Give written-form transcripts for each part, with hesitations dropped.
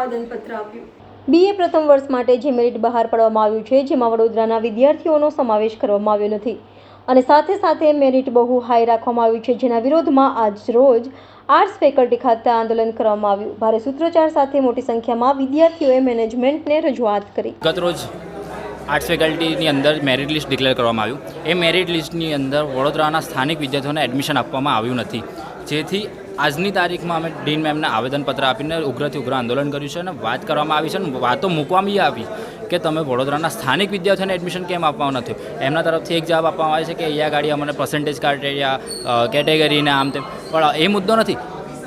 આવેદનપત્ર આપ્યું। બીએ પ્રથમ વર્ષ માટે જે મેરિટ બહાર પાડવામાં આવ્યું છે, જેમાં વડોદરાના વિદ્યાર્થીઓનો સમાવેશ કરવામાં આવ્યો નથી અને સાથે મેરિટ બહુ હાઈ રાખવામાં આવ્યું છે, જેના વિરોધમાં આજ રોજ આર્ટ્સ ફેકલ્ટી ખાતે આંદોલન કરવામાં આવ્યું। ભારે સૂત્રોચ્ચાર સાથે મોટી સંખ્યામાં વિદ્યાર્થીઓએ મેનેજમેન્ટને રજૂઆત કરી। ગતરોજ આર્ટ્સ ફેકલ્ટીની અંદર મેરિટ લિસ્ટ ડિક્લેર કરવામાં આવ્યું। એ મેરિટ લિસ્ટની અંદર વડોદરાના સ્થાનિક વિદ્યાર્થીઓને એડમિશન આપવામાં આવ્યું નથી, જેથી આજની તારીખમાં અમે ડીન મેમને આવેદનપત્ર આપીને ઉગ્રથી ઉગ્ર આંદોલન કર્યું છે અને વાત કરવામાં આવી છે અને વાતો મૂકવામાં આવી કે તમે વડોદરાના સ્થાનિક વિદ્યાર્થીઓને એડમિશન કેમ આપવાનું નથી। એમના તરફથી એક જવાબ આપવામાં આવે છે કે અહીંયા ગાડી અમને પર્સન્ટેજ ક્રાઇટેરિયા કેટેગરીને આમ તેમ, પણ એ મુદ્દો નથી।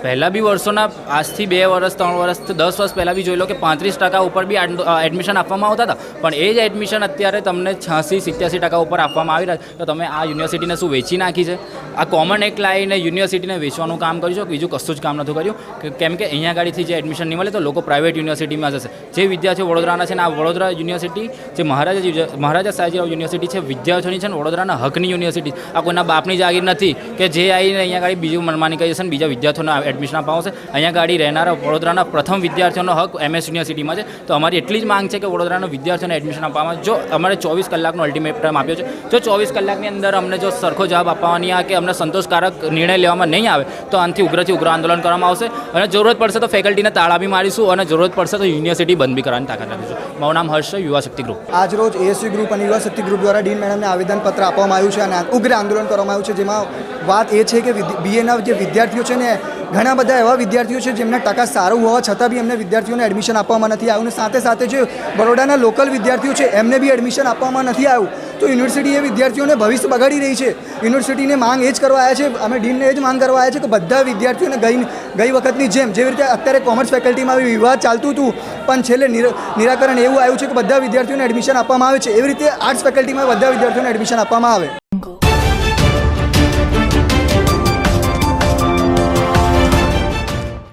પહેલાં બી વર્ષોના આજથી 2 વર્ષ 3 વર્ષ 10 વર્ષ પહેલાં બી જોઈ લો કે 35% ઉપર બી એડમિશન આપવામાં આવતા હતા, પણ એ જ એડમિશન અત્યારે તમને 86-87% ઉપર આપવામાં આવી રહ્યા। તો તમે આ યુનિવર્સિટીને શું વેચી નાખી છે? આ કોમન એક લાવીને યુનિવર્સિટીને વેચવાનું કામ કર્યું છે, બીજું કશું જ કામ નથી કર્યું। કેમ કે અહીંયા ગાડીથી જે એડમિશન નહીં મળે તો લોકો પ્રાઇવેટ યુનિવર્સિટીમાં જશે। જે વિદ્યાર્થીઓ વડોદરાના છે ને, આ વડોદરા યુનિવર્સિટી જે મહારાજા સાહેબરાવ યુનિવર્સિટી છે, વિદ્યાર્થીઓની છે ને, વડોદરાના હકની યુનિવર્સિટી। આ કોઈના બાપની જાગીર નથી કે જે આવીને અહીંયા ગાડી બીજું મનમાની કરી જશે ને બીજા વિદ્યાર્થીઓને એડમિશન અપાવશે। અહીંયા ગાડી રહેનારા વડોદરાના પ્રથમ વિદ્યાર્થીઓનો હક MS યુનિવર્સિટીમાં છે। તો અમારી એટલી જ માંગ છે કે વડોદરાના વિદ્યાર્થીઓને એડમિશન આપવામાં, જો અમારે 24 કલાકનો અલ્ટિમેટ ટાઈમ આપ્યો છે, જો 24 કલાકની અંદર અમને જો સરખો જવાબ આપવાની આવે કે અમને સંતોષકારક નિર્ણય લેવામાં નહીં આવે તો આનાથી ઉગ્રથી ઉગ્ર આંદોલન કરવામાં આવશે અને જરૂરત પડશે તો ફેકલ્ટીને તાળા બી મારીશું અને જરૂરત પડશે તો યુનિવર્સિટી બંધ બી કરવાની તાકાત રાખીશું। મારું નામ હર્ષ છે, યુવા શક્તિ ગ્રુપ। આજ રોજ ASU ગ્રુપ અને યુવા શક્તિ ગ્રુપ દ્વારા ડીન મેડમને આવેદનપત્ર આપવામાં આવ્યું છે અને ઉગ્ર આંદોલન કરવામાં આવ્યું છે, જેમાં વાત એ છે કે BAના જે વિદ્યાર્થીઓ છે ને, ઘણા બધા એવા વિદ્યાર્થીઓ છે જેમના ટકા સારું હોવા છતાં બી એમને વિદ્યાર્થીઓને એડમિશન આપવામાં નથી આવ્યું અને સાથે જે બરોડાના લોકલ વિદ્યાર્થીઓ છે એમને બી એડમિશન આપવામાં નથી આવ્યું। તો યુનિવર્સિટી એ વિદ્યાર્થીઓને ભવિષ્ય બગાડી રહી છે। યુનિવર્સિટીને માંગ એ જ કરવા આવ્યા છે, અમે ડીનને એ જ માંગ કરવા આવ્યા છે કે બધા વિદ્યાર્થીઓને ગઈ વખતની જેમ, જેવી રીતે અત્યારે કોમર્સ ફેકલ્ટીમાં વિવાદ ચાલતું હતું પણ છેલ્લે નિરાકરણ એવું આવ્યું છે કે બધા વિદ્યાર્થીઓને એડમિશન આપવામાં આવે છે, એવી રીતે આર્ટ્સ ફેકલ્ટીમાં બધા વિદ્યાર્થીઓને એડમિશન આપવામાં આવે।